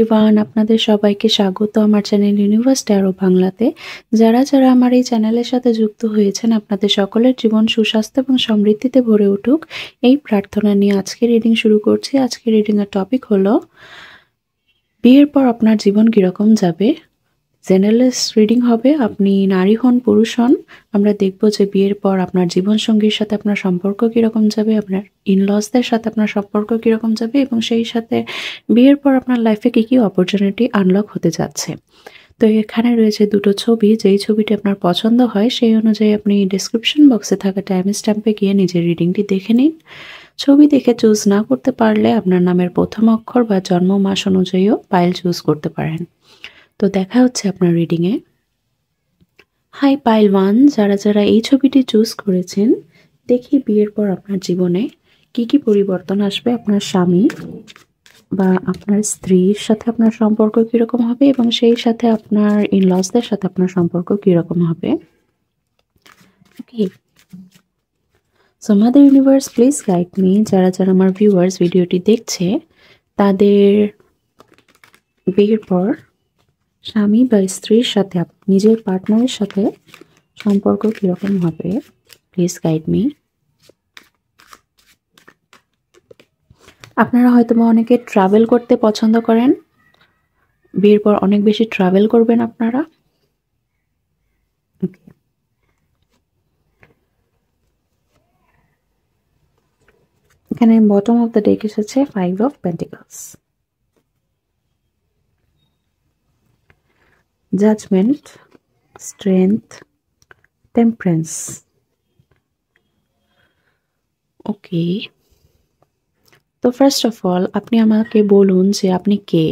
Everyone, আপনাদের সবাইকে স্বাগত আমার চ্যানেল ইউনিভার্স ট্যারো বাংলাতে। যারা আমার এই চ্যানেলের সাথে যুক্ত হয়েছেন, আপনাদের সকলের জীবন সুস্বাস্থ্য এবং সমৃদ্ধিতে ভরে উঠুক, এই প্রার্থনা নিয়ে আজকে রিডিং শুরু করছি। আজকে রিডিং এর টপিক হলো বিয়ের পর আপনার জীবন কিরকম যাবে। জেনারেলস রিডিং হবে, আপনি নারী হন পুরুষ হন, আমরা দেখব যে বিয়ের পর আপনার জীবনসঙ্গীর সাথে আপনার সম্পর্ক কীরকম যাবে, আপনার ইনলসদের সাথে আপনার সম্পর্ক কীরকম যাবে এবং সেই সাথে বিয়ের পর আপনার লাইফে কী কী অপরচুনিটি আনলক হতে যাচ্ছে। তো এখানে রয়েছে দুটো ছবি, যেই ছবিটি আপনার পছন্দ হয় সেই অনুযায়ী আপনি ডিসক্রিপশন বক্সে থাকা টাইম স্ট্যাম্পে গিয়ে নিজের রিডিংটি দেখে নিন। ছবি দেখে চুজ না করতে পারলে আপনার নামের প্রথম অক্ষর বা জন্ম মাস অনুযায়ীও পাইল চুজ করতে পারেন। তো দেখা হচ্ছে আপনার রিডিংয়ে। হাই পাইল 1, যারা এই ছবিটি চুজ করেছেন, দেখি বিয়ের পর আপনার জীবনে কি কি পরিবর্তন আসবে। আপনার স্বামী বা আপনার স্ত্রীর সাথে আপনার সম্পর্ক কীরকম হবে এবং সেই সাথে আপনার ইনলসদের সাথে আপনার সম্পর্ক কীরকম হবে। Okay, so mother universe please guide me. যারা আমার ভিউয়ার্স ভিডিওটি দেখছে, তাদের বিয়ের পর স্বামী বা স্ত্রীর সাথে নিজের পার্টনারের সাথে সম্পর্ক কীরকম হবে, প্লিজ গাইড মি। আপনারা হয়তো অনেকে ট্রাভেল করতে পছন্দ করেন, বিয়ের পর অনেক বেশি ট্রাভেল করবেন আপনারা। এখানে বটম অফ দ্য ডেক এসেছে 5 of pentacles, judgement, strength, temperance. Okay, তো ফার্স্ট অফ অল আপনি আমাকে বলুন যে আপনি কে।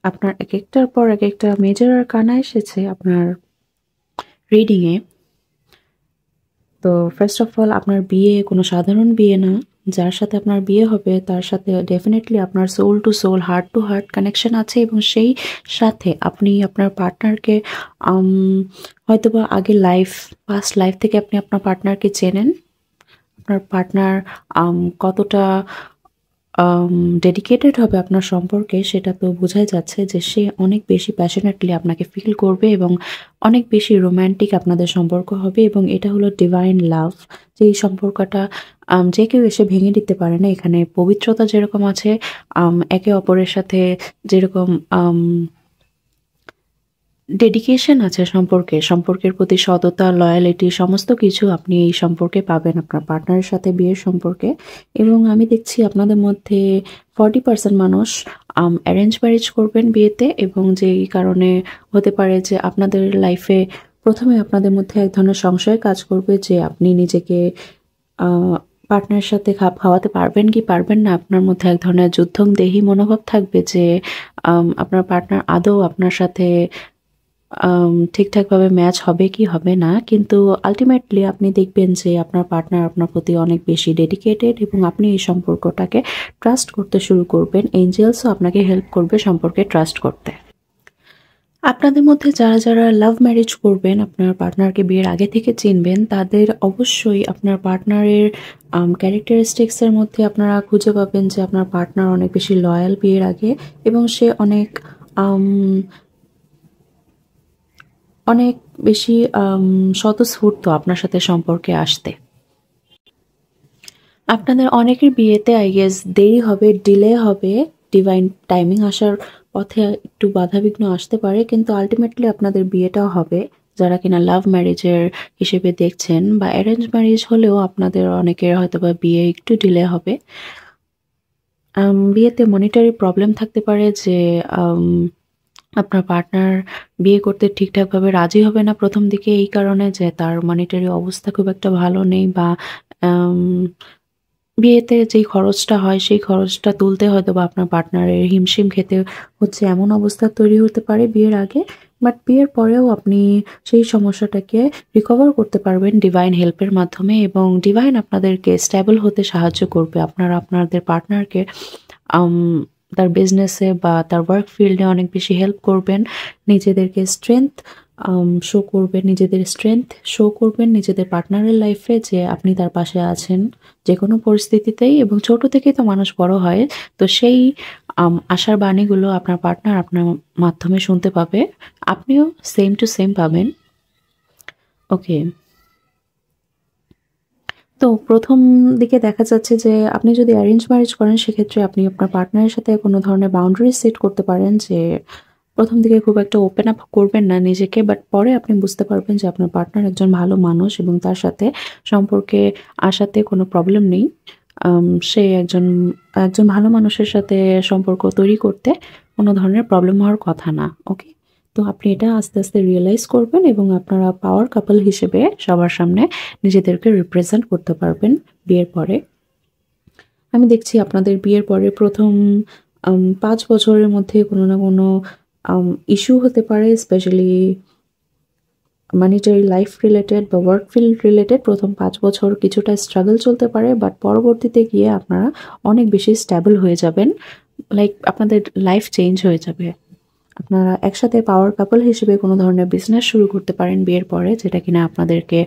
আপনার এক একটার পর এক একটা মেজর আরকানা এসেছে আপনার রিডিংয়ে। তো ফার্স্ট অফ অল আপনার বিয়ে কোনো সাধারণ বিয়ে না। যার সাথে আপনার বিয়ে হবে তার সাথে ডেফিনেটলি আপনার soul to soul, heart to heart connection আছে এবং সেই সাথে আপনি আপনার পার্টনারকে হয়তোবা আগে পাস্ট লাইফ থেকে আপনি আপনার পার্টনারকে চেনেন। আপনার পার্টনার কতটা ডেডিকেটেড হবে আপনার সম্পর্কে সেটা তো বোঝাই যাচ্ছে যে সে অনেক বেশি প্যাশনেটলি আপনাকে ফিল করবে এবং অনেক বেশি রোম্যান্টিক আপনাদের সম্পর্ক হবে এবং এটা হলো ডিভাইন লাভ। যে এই সম্পর্কটা যে কেউ এসে ভেঙে দিতে পারে না। এখানে পবিত্রতা যেরকম আছে, একে অপরের সাথে যেরকম ডেডিকেশন আছে সম্পর্কের প্রতি সততা, লয়ালিটি, সমস্ত কিছু আপনি এই সম্পর্কে পাবেন আপনার পার্টনারের সাথে বিয়ের সম্পর্কে। এবং আমি দেখছি আপনাদের মধ্যে 40% মানুষ অ্যারেঞ্জ ম্যারেজ করবেন বিয়েতে, এবং যেই কারণে হতে পারে যে আপনাদের লাইফে প্রথমে আপনাদের মধ্যে এক ধরনের সংশয় কাজ করবে যে আপনি নিজেকে পার্টনারের সাথে খাপ খাওয়াতে পারবেন কি পারবেন না। আপনার মধ্যে এক ধরনের যুদ্ধংদেহী মনোভাব থাকবে যে আপনার পার্টনার আদৌ আপনার সাথে ঠিকঠাকভাবে ম্যাচ হবে কি হবে না। কিন্তু আলটিমেটলি আপনি দেখবেন যে আপনার পার্টনার আপনার প্রতি অনেক বেশি ডেডিকেটেড এবং আপনি এই সম্পর্কটাকে ট্রাস্ট করতে শুরু করবেন। এঞ্জেলসও আপনাকে হেল্প করবে সম্পর্কে ট্রাস্ট করতে। আপনাদের মধ্যে যারা লাভ ম্যারেজ করবেন, আপনার পার্টনারকে বিয়ের আগে থেকে চিনবেন, তাদের অবশ্যই আপনার পার্টনারের ক্যারেক্টারিস্টিক্সের মধ্যে আপনারা খুঁজে পাবেন যে আপনার পার্টনার অনেক বেশি লয়াল বিয়ের আগে এবং সে অনেক বেশি স্বতঃস্ফূর্ত আপনার সাথে সম্পর্কে আসতে। আপনাদের অনেকের বিয়েতে আই গেস দেরি হবে, ডিলে হবে, ডিভাইন টাইমিং আসার পথে একটু বাধাবিঘ্ন আসতে পারে, কিন্তু আলটিমেটলি আপনাদের বিয়েটাও হবে। যারা কিনা লাভ ম্যারেজের হিসেবে দেখছেন বা অ্যারেঞ্জ ম্যারেজ হলেও আপনাদের অনেকের হয়তো বা বিয়ে একটু ডিলে হবে। বিয়েতে মনিটারি প্রবলেম থাকতে পারে যে আপনার পার্টনার বিয়ে করতে ঠিকঠাকভাবে রাজি হবে না প্রথম দিকে, এই কারণে যে তার মনিটারি অবস্থা খুব একটা ভালো নেই বা বিয়েতে যেই খরচটা হয় সেই খরচটা তুলতে হয়তো বা আপনার পার্টনারের হিমশিম খেতে হচ্ছে, এমন অবস্থা তৈরি হতে পারে বিয়ের আগে। বাট বিয়ের পরেও আপনি সেই সমস্যাটাকে রিকভার করতে পারবেন ডিভাইন হেল্পের মাধ্যমে এবং ডিভাইন আপনাদেরকে স্টেবল হতে সাহায্য করবে। আপনারা আপনাদের পার্টনারকে তার বিজনেসে বা তার ওয়ার্ক ফিল্ডে অনেক বেশি হেল্প করবেন। নিজেদেরকে স্ট্রেংথ শো করবেন, নিজেদের স্ট্রেংথ শো করবেন নিজেদের পার্টনারের লাইফে যে আপনি তার পাশে আছেন যেকোনো পরিস্থিতিতেই। এবং ছোট থেকেই তো মানুষ বড় হয়। তো সেই আশার বাণীগুলো আপনার পার্টনার আপনার মাধ্যমে শুনতে পাবে। আপনিও সেম টু সেম পাবেন। ওকে। তো ১ম দিকে দেখা যাচ্ছে যে আপনি যদি অ্যারেঞ্জ ম্যারেজ করেন সেক্ষেত্রে আপনি আপনার পার্টনারের সাথে কোনো ধরনের বাউন্ডারিজ সেট করতে পারেন যে ১ম দিকে খুব একটা ওপেন আপ করবেন না নিজেকে। বাট পরে আপনি বুঝতে পারবেন যে আপনার পার্টনার একজন ভালো মানুষ এবং তার সাথে সম্পর্কে আসাতে কোনো প্রবলেম নেই। সে একজন ভালো মানুষের সাথে সম্পর্ক তৈরি করতে কোনো ধরনের প্রবলেম হওয়ার কথা না। ওকে? তো আপনি এটা আস্তে, আস্তে রিয়ালাইজ করবেন এবং আপনারা পাওয়ার কাপল হিসেবে সবার সামনে নিজেদেরকে রিপ্রেজেন্ট করতে পারবেন বিয়ের পরে। আমি দেখছি আপনাদের বিয়ের পরে ১ম ৫ বছরের মধ্যে কোনো না কোনো ইস্যু হতে পারে, স্পেশালি মানিটারি লাইফ রিলেটেড বা ওয়ার্ক ফিল্ড রিলেটেড ১ম ৫ বছর কিছুটা স্ট্রাগল চলতে পারে। বাট পরবর্তীতে গিয়ে আপনারা অনেক বেশি স্টেবল হয়ে যাবেন। লাইক আপনাদের লাইফ চেঞ্জ হয়ে যাবে। আপনারা একসাথে পাওয়ার কাপল হিসেবে কোনো ধরনের বিজনেস শুরু করতে পারেন বিয়ের পরে, যেটা কিনা আপনাদেরকে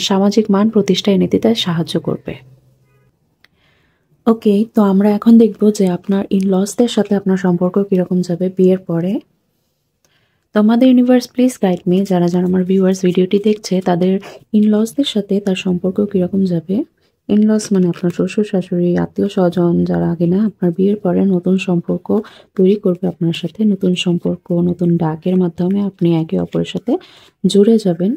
সামাজিক মান প্রতিষ্ঠায় এনে দিতে সাহায্য করবে। ওকে, তো আমরা এখন দেখব যে আপনার ইন-লসদের সাথে আপনার সম্পর্ক কিরকম যাবে বিয়ের পরে। তো আমাদের ইউনিভার্স প্লিজ গাইড মি, যারা আমার ভিউয়ার্স ভিডিওটি দেখছে তাদের ইন-লসদের সাথে তার সম্পর্ক কিরকম যাবে। ইন-লস মানে আপনার শ্বশুর-শাশুড়ি, আত্মীয়-স্বজন যারা কিনা আপনার বিয়ের পরে নতুন সম্পর্ক তৈরি করবে আপনার সাথে। নতুন সম্পর্ক, নতুন ডাকের মাধ্যমে আপনি একে অপরের সাথে জুড়ে যাবেন।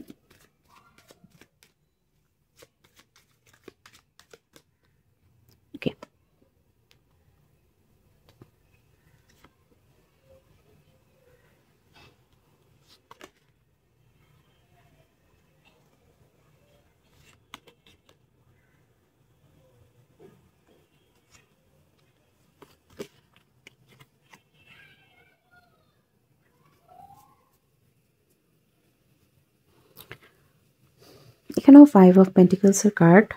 ওকে। এখানেও 5 অফ পেন্টিকলস এর কার্ড।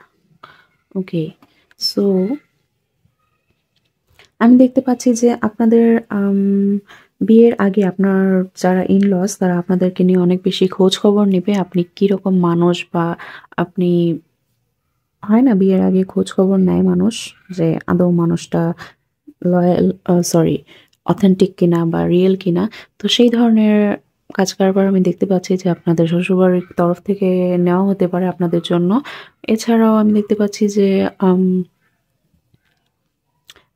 ওকে, সো আমি দেখতে পাচ্ছি যে আপনাদের বিয়ের আগে আপনার যারা ইন-লস তারা আপনাদেরকে নিয়ে অনেক বেশি খোঁজ খবর নেবে। আপনি কিরকম মানুষ, বা আপনি, হয় না বিয়ের আগে খোঁজ খবর নেয় মানুষ যে আদৌ মানুষটা লয়াল, সরি, অথেন্টিক কিনা বা রিয়েল কিনা। তো সেই ধরনের কাজ কারবার আমি দেখতে পাচ্ছি যে আপনাদের শ্বশুরবাড়ির তরফ থেকে নেওয়া হতে পারে আপনাদের জন্য। এছাড়াও আমি দেখতে পাচ্ছি যে আম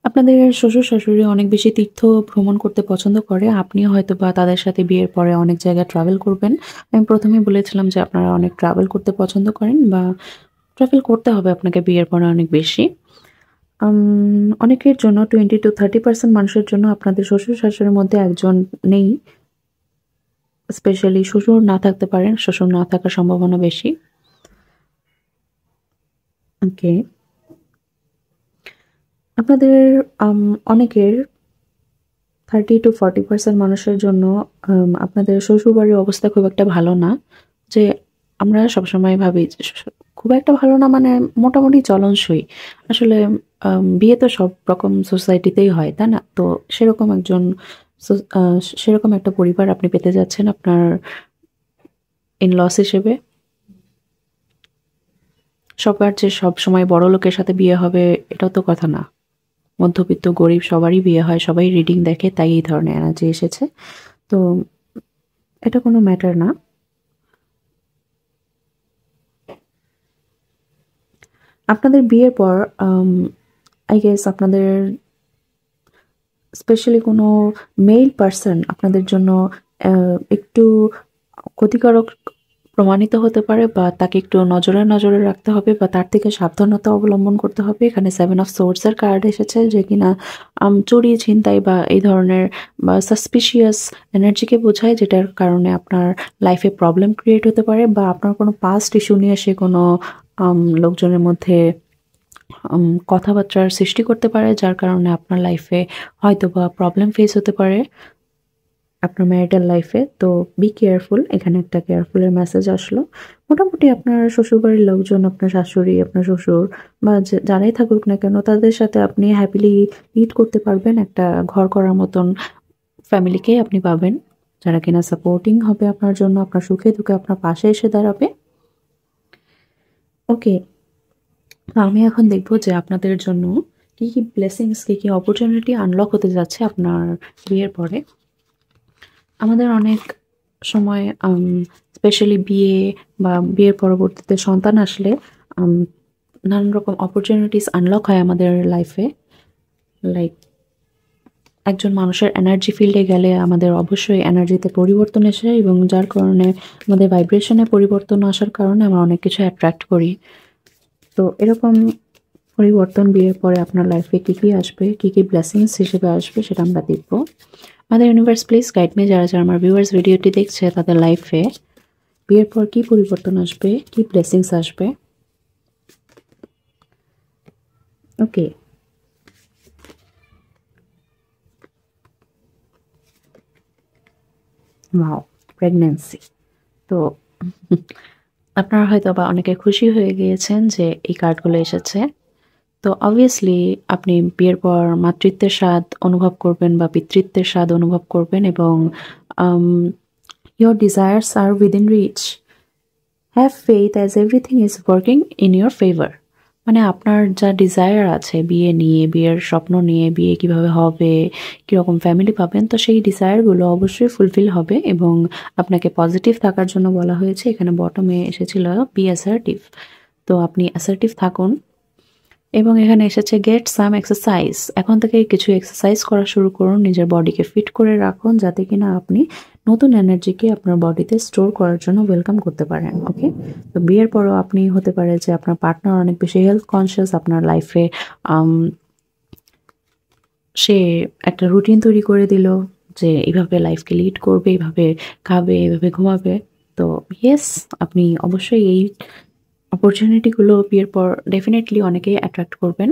আপনাদের শ্বশুর-শাশুড়ি অনেক বেশি তীর্থ ভ্রমণ করতে পছন্দ করে। আপনিও হয়তোবা তাদের সাথে বিয়ের পরে অনেক জায়গায় ট্রাভেল করবেন। আমি ১ম এই বলেছিলাম যে আপনারা অনেক ট্রাভেল করতে পছন্দ করেন, বা ট্রাভেল করতে হবে আপনাকে বিয়ের পরে অনেক বেশি। অনেকের জন্য 20-30% মানুষের জন্য আপনাদের শ্বশুর-শাশুড়ির মধ্যে একজন নেই। স্পেশালি শ্বশুর না থাকতে পারেন, শ্বশুর না থাকার সম্ভাবনা বেশি। ওকে। আপনাদের অনেকের 30-40% মানুষের জন্য আপনাদের শ্বশুরবাড়ির অবস্থা খুব একটা ভালো না। যে আমরা সবসময় ভাবি যে খুব একটা ভালো না মানে মোটামুটি চলনসই। আসলে বিয়ে তো সব রকম সোসাইটিতেই হয়, তাই না? তো সেরকম একজন সো আ সেরকম একটা পরিবার আপনি পেতে যাচ্ছেন আপনার ইন-লস হিসেবে। সবার যে সবসময় বড়লোকের সাথে বিয়ে হবে এটাও তো কথা না। মধ্যবিত্ত, গরিব সবারই বিয়ে হয়। সবাই রিডিং দেখে, তাই এই ধরনের এনার্জি এসেছে। তো এটা কোনো ম্যাটার না। আপনাদের বিয়ের পর আই গেস আপনাদের স্পেশালি কোনো মেল পারসন আপনাদের জন্য একটু ক্ষতিকারক প্রমাণিত হতে পারে, বা তাকে একটু নজরে রাখতে হবে, বা তার থেকে সাবধানতা অবলম্বন করতে হবে। এখানে 7 অফ সোর্ডস এর কার্ড এসেছে, যে কিনা চুরি, ছিনতাই বা এই ধরনের বা সাসপিশিয়াস এনার্জিকে বোঝায়, যেটার কারণে আপনার লাইফে প্রবলেম ক্রিয়েট হতে পারে, বা আপনার কোনো পাস্ট ইস্যু নিয়ে সে কোনো লোকজনের মধ্যে কথাবার্তার সৃষ্টি করতে পারে, যার কারণে আপনার লাইফে হয়তোবা প্রবলেম ফেস হতে পারে আপনার ম্যারিটাল লাইফে। তো বি কেয়ারফুল, এখানে একটা কেয়ারফুলের মেসেজ আসলো। মোটামুটি আপনার শ্বশুরবাড়ির লোকজন, আপনার শাশুড়ি, আপনার শ্বশুর বা যারাই থাকুক না কেন, তাদের সাথে আপনি হ্যাপিলি লিড করতে পারবেন। একটা ঘর করার মতন ফ্যামিলিকেই আপনি পাবেন। যারা কিনা সাপোর্টিং হবে আপনার জন্য, আপনার সুখে দুঃখে আপনার পাশে এসে দাঁড়াবে। ওকে, তো আমি এখন দেখব যে আপনাদের জন্য কি, কি ব্লেসিংস, কি, কি অপরচুনিটি আনলক হতে যাচ্ছে আপনার বিয়ের পরে। আমাদের অনেক সময় স্পেশালি বিয়ে বা বিয়ের পরবর্তীতে সন্তান আসলে নানান রকম অপরচুনিটিস আনলক হয় আমাদের লাইফে। লাইক একজন মানুষের এনার্জি ফিল্ডে গেলে আমাদের অবশ্যই এনার্জিতে পরিবর্তন এসে, এবং যার কারণে আমাদের ভাইব্রেশনে পরিবর্তন আসার কারণে আমরা অনেক কিছু অ্যাট্রাক্ট করি। তো এরকম পরিবর্তন বিয়ের পরে আপনার লাইফে কী কী আসবে, কী কী ব্লেসিংস হিসেবে আসবে সেটা আমরা দেখব। আমাদের ইউনিভার্স প্লিজ গাইড মি, যারা যারা আমার ভিউয়ার্স ভিডিওটি দেখছে তাদের লাইফে বিয়ের পর কী পরিবর্তন আসবে, কী ব্লেসিংস আসবে। ওকে, ওয়াও, প্রেগন্যান্সি। তো আপনারা হয়তো বা অনেকে খুশি হয়ে গিয়েছেন যে এই কার্ডগুলো এসেছে। তো অবভিয়াসলি আপনি বিয়ের পর মাতৃত্বের স্বাদ অনুভব করবেন বা পিতৃত্বের স্বাদ অনুভব করবেন, এবং your desires are within reach. Have faith as everything is working in your favor. মানে আপনার যা ডিজায়ার আছে বিয়ে নিয়ে, বিয়ের স্বপ্ন নিয়ে, বিয়ে কিভাবে হবে, কীরকম ফ্যামিলি পাবেন, তো সেই ডিজায়ারগুলো অবশ্যই ফুলফিল হবে, এবং আপনাকে পজিটিভ থাকার জন্য বলা হয়েছে। এখানে বটমে এসেছিল বি অ্যাসার্টিভ। তো আপনি অ্যাসার্টিভ থাকুন, এবং এখানে এসেছে গেট সাম এক্সারসাইজ। এখন থেকে কিছু এক্সারসাইজ করা শুরু করুন, নিজের বডিকে ফিট করে রাখুন, যাতে কিনা আপনি নতুন এনার্জিকে আপনার বডিতে স্টোর করার জন্য ওয়েলকাম করতে পারেন। ওকে, তো বিয়ের পরও আপনি হতে পারে যে আপনার পার্টনার অনেক বেশি হেলথ কনসিয়াস, আপনার লাইফে সে একটা রুটিন তৈরি করে দিল যে এইভাবে লাইফকে লিড করবে, এইভাবে খাবে, এইভাবে ঘুমাবে। তো ইয়েস, আপনি অবশ্যই এই অপরচুনিটিগুলো বিয়ের পর ডেফিনেটলি অনেকেই অ্যাট্রাক্ট করবেন।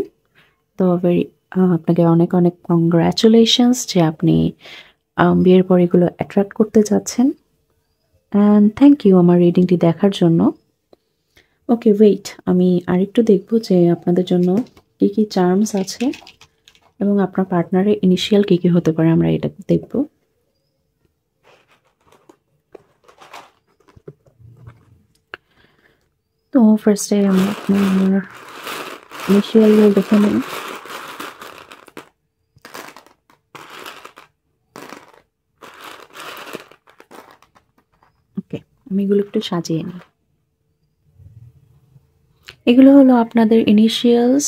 তো আপনাকে অনেক অনেক কংগ্রাচুলেশনস যে আপনি বিয়ের পর এগুলো অ্যাট্রাক্ট করতে যাচ্ছেন। অ্যান্ড থ্যাংক ইউ আমার রিডিংটি দেখার জন্য। ওকে, ওয়েট, আমি আরেকটু দেখব যে আপনাদের জন্য কী কী চার্মস আছে এবং আপনার পার্টনারের ইনিশিয়াল কী কী হতে পারে, আমরা এটা দেখব। তো ফার্স্টে আমরা আপনার ইনিশিয়ালগুলো দেখে নিই। ওকে, আমি এগুলো একটু সাজিয়ে নিই। এগুলো হলো আপনাদের initials.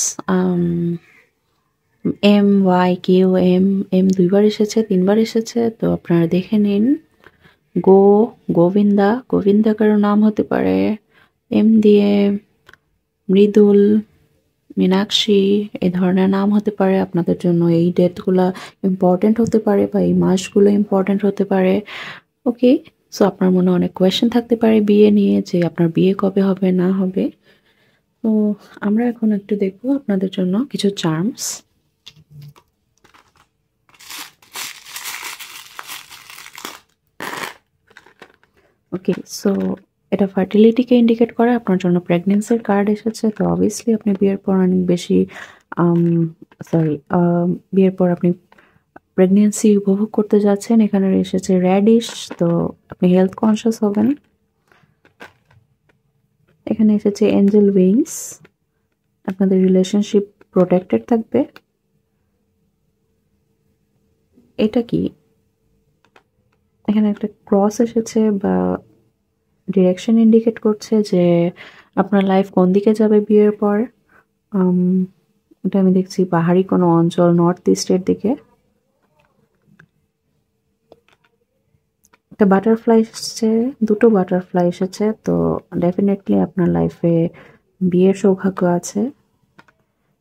M, Y, Q, M. M দুইবার এসেছে, তিনবার এসেছে, তো আপনারা দেখে নিন। গোবিন্দা, গোবিন্দা কারো নাম হতে পারে। এম দিয়ে মৃদুল, মীনাক্ষী, এই ধরনের নাম হতে পারে। আপনাদের জন্য এই ডেটগুলো ইম্পর্টেন্ট হতে পারে বা এই মাসগুলো ইম্পর্টেন্ট হতে পারে। ওকে, সো আপনার মনে অনেক কোয়েশ্চেন থাকতে পারে বিয়ে নিয়ে, যে আপনার বিয়ে কবে হবে না হবে। তো আমরা এখন একটু দেখব আপনাদের জন্য কিছু চার্মস। ওকে, সো এটা ফার্টিলিটিকে ইন্ডিকেট করে, আপনার জন্য প্রেগনেন্সির কার্ড এসেছে। তো অবভিয়াসলি আপনি বিয়ের পর অনেক বেশি বিয়ের পর আপনি প্রেগনেন্সি উপভোগ করতে যাচ্ছেন। এখানে এসেছে র্যাডিশ, তো আপনি হেলথ কনসিয়াস হবেন। এখানে এসেছে এঞ্জেল উইংস, আপনাদের রিলেশনশিপ প্রোটেক্টেড থাকবে। এটা কি, এখানে একটা ক্রস এসেছে বা ডিরেকশন ইন্ডিকেট করছে যে আপনার লাইফ কোন দিকে যাবে বিয়ের পর। এটা আমি দেখছি পাহাড়ি কোনো অঞ্চল, নর্থ ইস্টের দিকে। একটা বাটারফ্লাই এসেছে, দুটো বাটারফ্লাই এসেছে, তো ডেফিনেটলি আপনার লাইফে বিয়ের সৌভাগ্য আছে।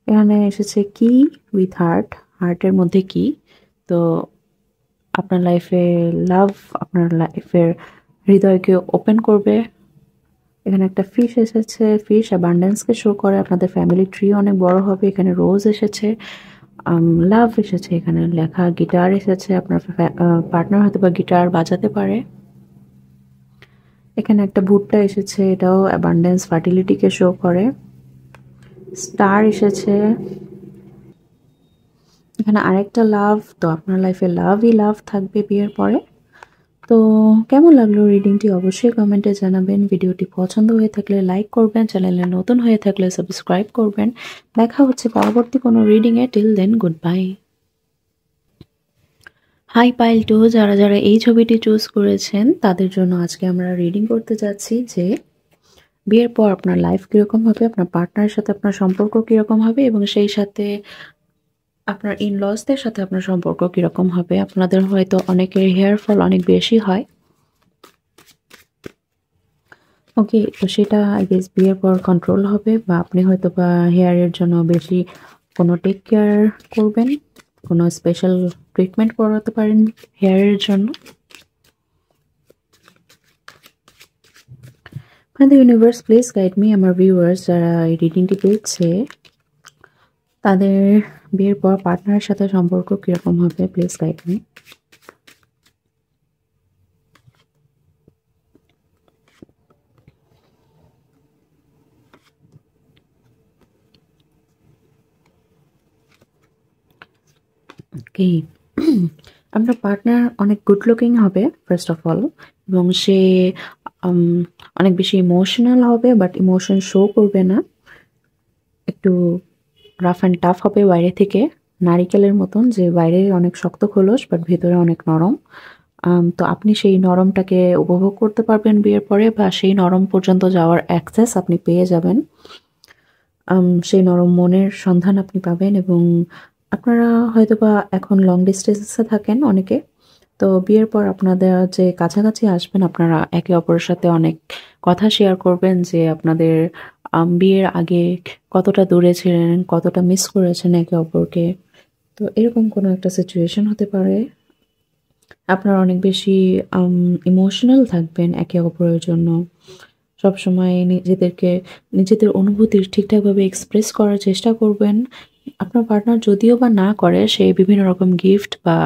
এখানে এসেছে কি উইথ হার্ট, হার্টের মধ্যে কি, তো আপনার লাইফে লাভ আপনার লাইফের হৃদয়কে ওপেন করবে। এখানে একটা ফিশ এসেছে, ফিশ অ্যাবান্ডেন্সকে শো করে, আপনাদের ফ্যামিলি ট্রি অনেক বড় হবে। এখানে রোজ এসেছে, লাভ এসেছে, এখানে লেখা গিটার এসেছে, আপনার পার্টনার হয়তো বা গিটার বাজাতে পারে। এখানে একটা ভুট্টা এসেছে, এটাও অ্যাবান্ডেন্স ফার্টিলিটিকে শো করে। স্টার এসেছে, এখানে আরেকটা লাভ, তো আপনার লাইফে লাভই লাভ থাকবে বিয়ের পরে। তো কেমন লাগলো রিডিংটি অবশ্যই কমেন্টে জানাবেন। ভিডিওটি পছন্দ হয়ে থাকলে লাইক করবেন, চ্যানেলে নতুন হয়ে থাকলে সাবস্ক্রাইব করবেন। দেখা হচ্ছে পরবর্তী কোনো রিডিংয়ে। Till then goodbye. Hi pile 2, যারা যারা এই ছবিটি চুজ করেছেন তাদের জন্য আজকে আমরা রিডিং করতে যাচ্ছি যে বিয়ের পর আপনার লাইফ কীরকম হবে, আপনার পার্টনারের সাথে আপনার সম্পর্ক কীরকম হবে এবং সেই সাথে আপনার ইনলসদের সাথে আপনার সম্পর্ক কীরকম হবে। আপনাদের হয়তো অনেকের হেয়ার ফল অনেক বেশি হয়। ওকে, তো সেটা আই গেস বিয়ের পর কন্ট্রোল হবে, বা আপনি হয়তো বা হেয়ারের জন্য বেশি কোনো টেক কেয়ার করবেন, কোনো স্পেশাল ট্রিটমেন্ট করাতে পারেন হেয়ারের জন্য। The universe please guide me. আমার ভিউয়ার্স যারা এই রিডিংটি দেখছে তাদের বিয়ের পর পার্টনারের সাথে সম্পর্ক কীরকম হবে, প্লিজ গাইড মি। ওকে, আপনার পার্টনার অনেক গুড লুকিং হবে ফার্স্ট অফ অল, এবং সে অনেক বেশি ইমোশনাল হবে, বাট ইমোশন শো করবে না। একটু রাফ অ্যান্ড টাফ হবে বাইরে থেকে, নারিকেলের মতন, যে বাইরে অনেক শক্ত খোলস বাট ভেতরে অনেক নরম। তো আপনি সেই নরমটাকে উপভোগ করতে পারবেন বিয়ের পরে, বা সেই নরম পর্যন্ত যাওয়ার অ্যাক্সেস আপনি পেয়ে যাবেন। সেই নরম মনের সন্ধান আপনি পাবেন, এবং আপনারা হয়তোবা এখন লং ডিস্টেন্সে থাকেন অনেকে, তো বিয়ের পর আপনাদের যে কাছাকাছি আসবেন, আপনারা একে অপরের সাথে অনেক কথা শেয়ার করবেন যে আপনাদের বিয়ের আগে কতটা দূরে ছিলেন, কতটা মিস করেছেন একে অপরকে। তো এরকম কোনো একটা সিচুয়েশন হতে পারে। আপনারা অনেক বেশি ইমোশনাল থাকবেন একে অপরের জন্য। সবসময় নিজেদের অনুভূতি ঠিকঠাকভাবে এক্সপ্রেস করার চেষ্টা করবেন। আপনার পার্টনার যদিও বা না করে, সে বিভিন্ন রকম গিফট বা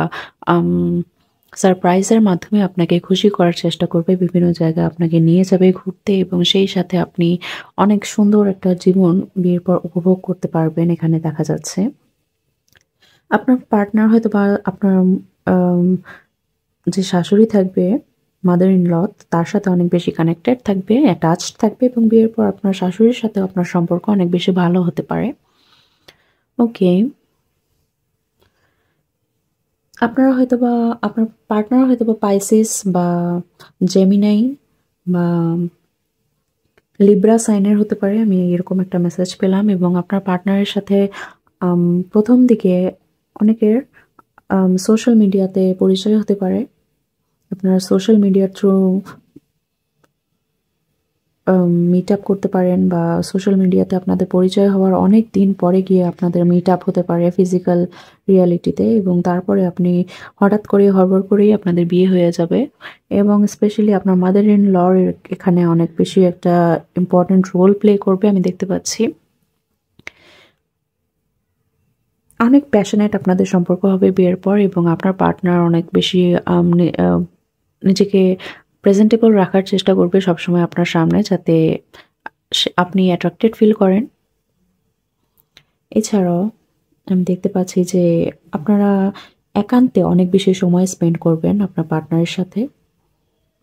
সারপ্রাইজের মাধ্যমে আপনাকে খুশি করার চেষ্টা করবে, বিভিন্ন জায়গায় আপনাকে নিয়ে যাবে ঘুরতে, এবং সেই সাথে আপনি অনেক সুন্দর একটা জীবন বিয়ের পর উপভোগ করতে পারবেন এখানে দেখা যাচ্ছে। আপনার পার্টনার হয়তো বা আপনার যে শাশুড়ি থাকবে, মাদার ইন ল, তার সাথে অনেক বেশি কানেক্টেড থাকবে, অ্যাটাচড থাকবে, এবং বিয়ের পর আপনার শাশুড়ির সাথে আপনার সম্পর্ক অনেক বেশি ভালো হতে পারে। ওকে, আপনার পার্টনার হয়তোবা পাইসিস বা জেমিনাই বা লিব্রা সাইনের হতে পারে। আমি এরকম একটা মেসেজ পেলাম, এবং আপনার পার্টনারের সাথে প্রথম দিকে অনেকের সোশ্যাল মিডিয়াতে পরিচয় হতে পারে। আপনারা সোশ্যাল মিডিয়ার থ্রু মিট আপ করতে পারেন, বা সোশ্যাল মিডিয়াতে আপনাদের পরিচয় হওয়ার অনেক দিন পরে গিয়ে আপনাদের মিট আপ হতে পারে ফিজিক্যাল রিয়ালিটিতে, এবং তারপরে আপনি হঠাৎ করে হড়বড় করেই আপনাদের বিয়ে হয়ে যাবে। এবং স্পেশালি আপনার মাদার ইন লর এখানে অনেক বেশি একটা ইম্পর্টেন্ট রোল প্লে করবে আমি দেখতে পাচ্ছি। অনেক প্যাশনেট আপনাদের সম্পর্ক হবে বিয়ের পর, এবং আপনার পার্টনার অনেক বেশি নিজেকে প্রেজেন্টেবল রাখার চেষ্টা করবে সবসময় আপনার সামনে, যাতে আপনি অ্যাট্রাক্টেড ফিল করেন। এছাড়াও আমি দেখতে পাচ্ছি যে আপনারা একান্তে অনেক বেশি সময় স্পেন্ড করবেন আপনার পার্টনারের সাথে।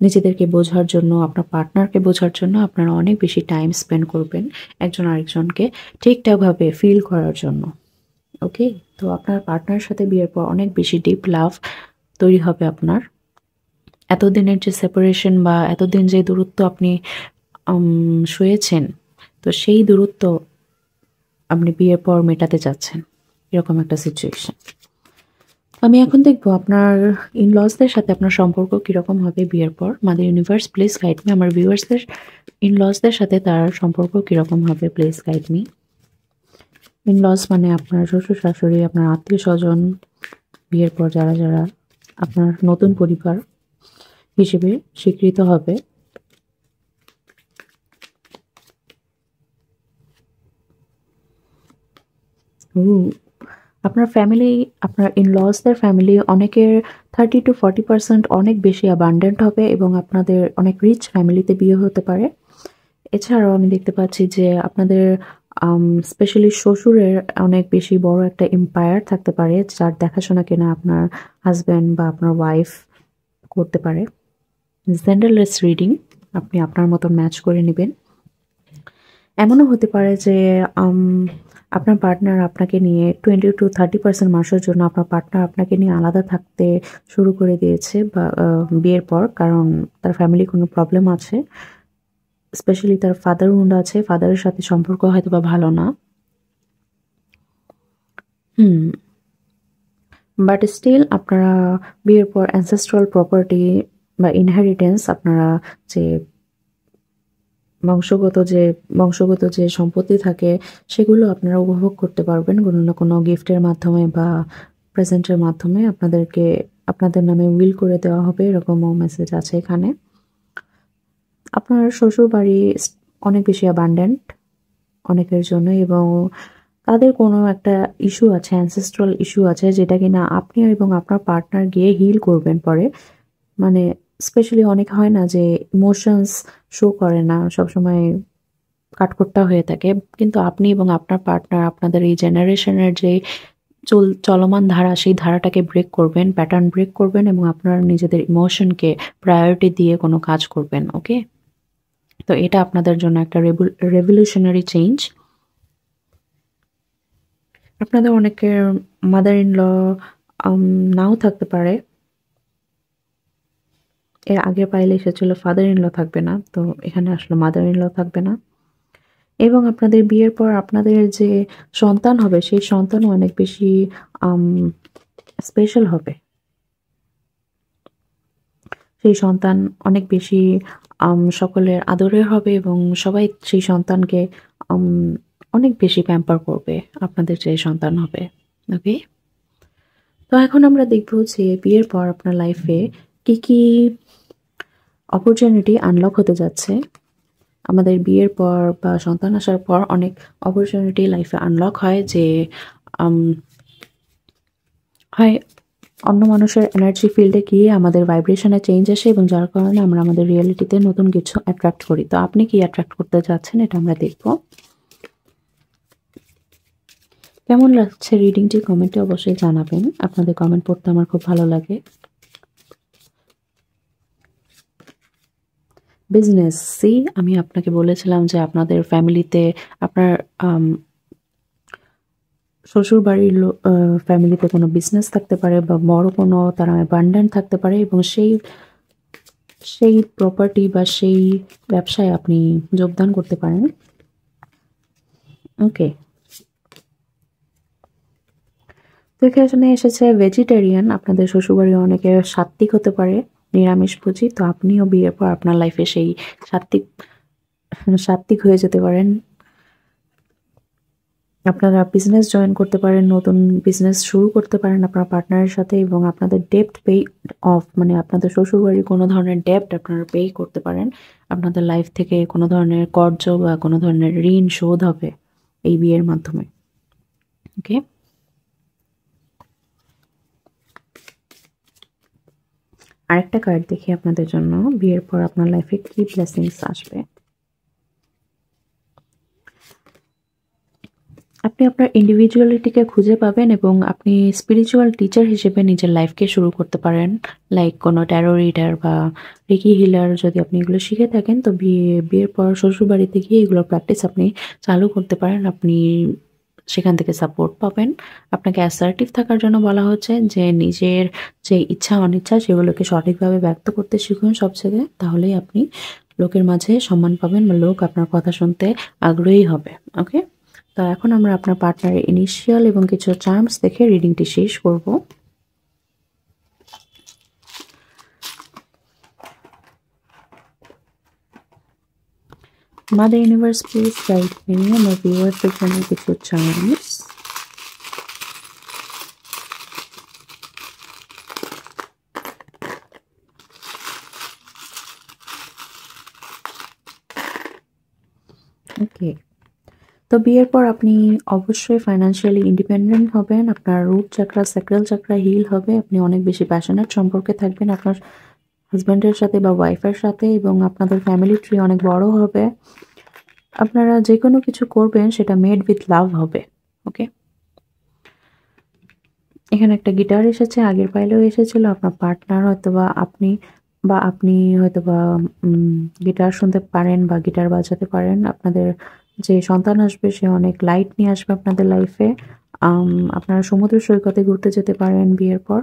নিজেদেরকে বোঝার জন্য, আপনার পার্টনারকে বোঝার জন্য আপনারা অনেক বেশি টাইম স্পেন্ড করবেন একজন আরেকজনকে ঠিকঠাকভাবে ফিল করার জন্য। ওকে, তো আপনার পার্টনারের সাথে বিয়ের পর অনেক বেশি ডিপ লাভ তৈরি হবে আপনার। এতদিনের যে সেপারেশন বা এতদিন যে দূরত্ব আপনি সয়েছেন, তো সেই দূরত্ব আপনি বিয়ের পর মেটাতে চাচ্ছেন, এরকম একটা সিচুয়েশন। আমি এখন দেখবো আপনার ইনলসদের সাথে আপনার সম্পর্ক কীরকম হবে বিয়ের পর। Mother universe please guide me. আমার ভিউয়ার্সদের ইনলসদের সাথে তার সম্পর্ক কীরকম হবে, প্লিজ গাইড মি। ইনলস মানে আপনার শ্বশুর শাশুড়ি, আপনার আত্মীয় স্বজন, বিয়ের পর যারা যারা আপনার নতুন পরিবার হিসেবে স্বীকৃত হবে। আপনার ফ্যামিলি, আপনার ইনলসদের ফ্যামিলি অনেকের 30 to 40% অনেক বেশি অ্যাবান্ডেন্ট হবে, এবং আপনাদের অনেক রিচ ফ্যামিলিতে বিয়ে হতে পারে। এছাড়াও আমি দেখতে পাচ্ছি যে আপনাদের স্পেশালি শ্বশুরের অনেক বেশি বড় একটা এম্পায়ার থাকতে পারে, যার দেখাশোনা কিনা আপনার হাজব্যান্ড বা আপনার ওয়াইফ করতে পারে। জেন্ডারলেস রিডিং, আপনি আপনার মতন ম্যাচ করে নেবেন। এমনও হতে পারে যে আপনার পার্টনার আপনাকে নিয়ে 20 to 30% মাসের জন্য আপনার পার্টনার আপনাকে নিয়ে আলাদা থাকতে শুরু করে দিয়েছে বা বিয়ের পর, কারণ তার ফ্যামিলি কোনো প্রবলেম আছে, স্পেশালি তার ফাদার উন্ড আছে, ফাদারের সাথে সম্পর্ক হয়তো বা ভালো না। বাট স্টিল আপনারা বিয়ের পর অ্যানসেস্ট্রাল প্রপার্টি বা ইনহেরিটেন্স, আপনারা যে বংশগত যে সম্পত্তি থাকে সেগুলো আপনারা উপভোগ করতে পারবেন কোনো না কোনো গিফটের মাধ্যমে বা প্রেজেন্টের মাধ্যমে। আপনাদের নামে উইল করে দেওয়া হবে, এরকমও মেসেজ আছে এখানে। আপনার শ্বশুরবাড়ি অনেক বেশি অ্যাবান্ডেন্ট অনেকের জন্য, এবং তাদের কোনো একটা ইস্যু আছে, অ্যানসেস্ট্রাল ইস্যু আছে, যেটা কিনা আপনি এবং আপনার পার্টনার গিয়ে হিল করবেন পরে। মানে স্পেশালি অনেক হয় না যে ইমোশনস শো করে না, সবসময় কাঠখোট্টা হয়ে থাকে, কিন্তু আপনি এবং আপনার পার্টনার আপনাদের এই জেনারেশনের যে চলমান ধারা, সেই ধারাটাকে ব্রেক করবেন, প্যাটার্ন ব্রেক করবেন, এবং আপনারা নিজেদের ইমোশনকে প্রায়োরিটি দিয়ে কোনো কাজ করবেন। ওকে, তো এটা আপনাদের জন্য একটা রেভলিউশনারি চেঞ্জ। আপনাদের অনেকের মাদার ইন ল নাও থাকতে পারে, এর আগে পাইলে এসেছিল ফাদার ইন ল থাকবে না, তো এখানে আসলে মাদার ইন ল থাকবে না। এবং আপনাদের বিয়ের পর আপনাদের যে সন্তান হবে সেই সন্তানও অনেক বেশি স্পেশাল হবে। সেই সন্তান অনেক বেশি সকলের আদরের হবে, এবং সবাই সেই সন্তানকে অনেক বেশি প্যাম্পার করবে, আপনাদের যে সন্তান হবে। ওকে, তো এখন আমরা দেখব যে বিয়ের পর আপনার লাইফে কি কি অপরচুনিটি আনলক হতে যাচ্ছে। আমাদের বিয়ের পর বা সন্তান আসার পর অনেক অপরচুনিটি লাইফে আনলক হয়, যে হয় অন্য মানুষের এনার্জি ফিল্ডে গিয়ে আমাদের ভাইব্রেশনে চেঞ্জ আসে, এবং যার কারণে আমরা আমাদের রিয়েলিটিতে নতুন কিছু অ্যাট্রাক্ট করি। তো আপনি কি অ্যাট্রাক্ট করতে যাচ্ছেন, এটা আমরা দেখব। কেমন লাগছে রিডিংটি কমেন্টে অবশ্যই জানাবেন, আপনাদের কমেন্ট পড়তে আমার খুব ভালো লাগে। বিজনেস, আমি আপনাকে বলেছিলাম যে আপনাদের ফ্যামিলিতে আপনার শ্বশুরবাড়ির ফ্যামিলিতে কোনো বিজনেস থাকতে পারে, বা বড় কোনো তারা অ্যাবান্ডেন্ট থাকতে পারে, এবং সেই প্রপার্টি বা সেই ব্যবসায় আপনি যোগদান করতে পারেন। ওকে, তো এখানে এসেছে ভেজিটেরিয়ান। আপনাদের শ্বশুরবাড়ি অনেকে সাত্ত্বিক হতে পারে, নিরামিষভোজী, তো আপনিও বিয়ের পর আপনার লাইফে সেই সাত্ত্বিক হয়ে যেতে পারেন। আপনারা বিজনেস জয়েন করতে পারেন, নতুন বিজনেস শুরু করতে পারেন আপনার পার্টনারের সাথে, এবং আপনাদের ডেপ্ট পে অফ, মানে আপনাদের শ্বশুরবাড়ির কোনো ধরনের ডেপ্ট আপনারা পে করতে পারেন। আপনাদের লাইফ থেকে কোনো ধরনের কর্জ বা কোনো ধরনের ঋণ শোধ হবে এই বিয়ের মাধ্যমে। ওকে, আরেকটা কার্ড দেখি আপনাদের জন্য, বিয়ের পর আপনার লাইফে কি ব্লেসিংস আসবে। আপনি আপনার ইন্ডিভিজুয়ালিটিকে খুঁজে পাবেন, এবং আপনি স্পিরিচুয়াল টিচার হিসেবে নিজের লাইফকে শুরু করতে পারেন। লাইক কোনো ট্যারো রিডার বা রেকি হিলার, যদি আপনি এগুলো শিখে থাকেন, তো বিয়ের পর শ্বশুরবাড়িতে গিয়ে এগুলোর প্র্যাকটিস আপনি চালু করতে পারেন। আপনি সেখান থেকে সাপোর্ট পাবেন। আপনাকে অ্যাসার্টিভ থাকার জন্য বলা হচ্ছে, যে নিজের যে ইচ্ছা অনিচ্ছা সেগুলোকে সঠিকভাবে ব্যক্ত করতে শিখুন সব জায়গায়, তাহলেই আপনি লোকের মাঝে সম্মান পাবেন, বা লোক আপনার কথা শুনতে আগ্রহী হবে। ওকে, তো এখন আমরা আপনার পার্টনারের ইনিশিয়াল এবং কিছু চার্মস দেখে রিডিংটি শেষ করব। Mother universe, please guide me, আমার ভিউয়ারদের জন্য কিছু চার্মস। ওকে, তো বিয়ের পর আপনি অবশ্যই ফাইন্যান্সিয়ালি ইন্ডিপেন্ডেন্ট হবেন, আপনার রুট চাকরা, স্যাক্রাল চাকরা হিল হবে, আপনি অনেক বেশি প্যাশনেট সম্পর্কে থাকবেন আপনার হাজব্যান্ডের সাথে বা ওয়াইফের সাথে, এবং আপনাদের ফ্যামিলি ট্রি অনেক বড় হবে। আপনারা যে কোনো কিছু করবেন সেটা মেড উইথ লাভ হবে। ওকে, এখানে একটা গিটার এসেছে, আগের পাইলেও এসেছিল, আপনার পার্টনার হয়তো বা আপনি বা আপনি হয়তোবা গিটার শুনতে পারেন বা গিটার বাজাতে পারেন। আপনাদের যে সন্তান আসবে সে অনেক লাইট নিয়ে আসবে আপনাদের লাইফে। আপনারা সমুদ্র সৈকতে ঘুরতে যেতে পারেন বিয়ের পর।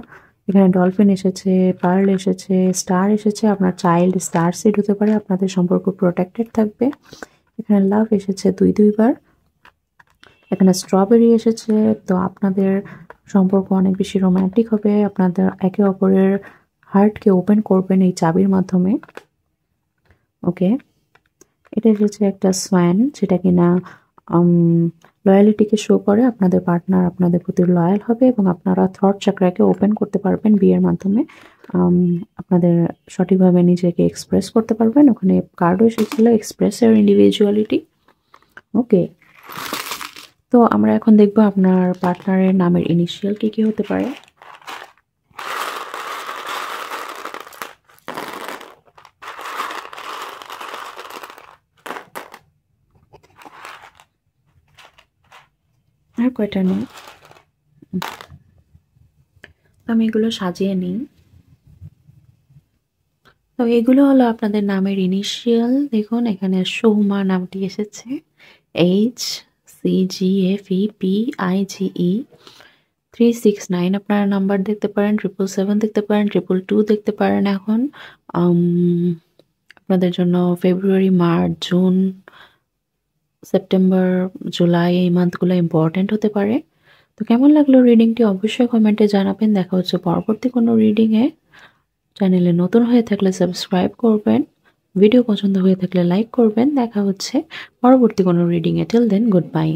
এখানে ডলফিন এসেছে, পার্ল এসেছে, স্টার এসেছে। আপনার চাইল্ড স্টার সিড হতে পারে। আপনাদের সম্পর্ক প্রোটেক্টেড থাকবে। এখানে লাভ এসেছে ২ বার। এখানে স্ট্রবেরি এসেছে। তো আপনাদের সম্পর্ক অনেক বেশি রোমান্টিক হবে। আপনাদের একে অপরের হার্টকে ওপেন করবেন এই চাবির মাধ্যমে। ওকে, এটা এসেছে একটা সোয়ান, যেটা কিনা লয়ালিটিকে শো করে। আপনাদের পার্টনার আপনাদের প্রতি লয়াল হবে এবং আপনারা থ্রট চাকরাকে ওপেন করতে পারবেন বিয়ের মাধ্যমে। আপনাদের সঠিকভাবে নিজেকে এক্সপ্রেস করতে পারবেন। ওখানে কার্ডও এসেছিল এক্সপ্রেস ইওর ইন্ডিভিজুয়ালিটি। ওকে, তো আমরা এখন দেখব আপনার পার্টনারের নামের ইনিশিয়াল কি হতে পারে। আর কয়টা নেই, আমি এগুলো সাজিয়ে নিই। তো এগুলো হলো আপনাদের নামের ইনিশিয়াল। দেখুন এখানে সৌমা নামটি এসেছে, HCGFEPIGE। 369 আপনারা নাম্বার দেখতে পারেন, 777 দেখতে পারেন, 222 দেখতে পারেন। এখন আপনাদের জন্য ফেব্রুয়ারি, মার্চ, জুন, সেপ্টেম্বর, জুলাই এই মান্থগুলো ইম্পর্টেন্ট হতে পারে। তো কেমন লাগলো রিডিংটি অবশ্যই কমেন্টে জানাবেন। দেখা হচ্ছে পরবর্তী কোনো রিডিংয়ে। চ্যানেলে নতুন হয়ে থাকলে সাবস্ক্রাইব করবেন, ভিডিও পছন্দ হয়ে থাকলে লাইক করবেন। দেখা হচ্ছে পরবর্তী কোনো রিডিংয়ে। Till then, good bye.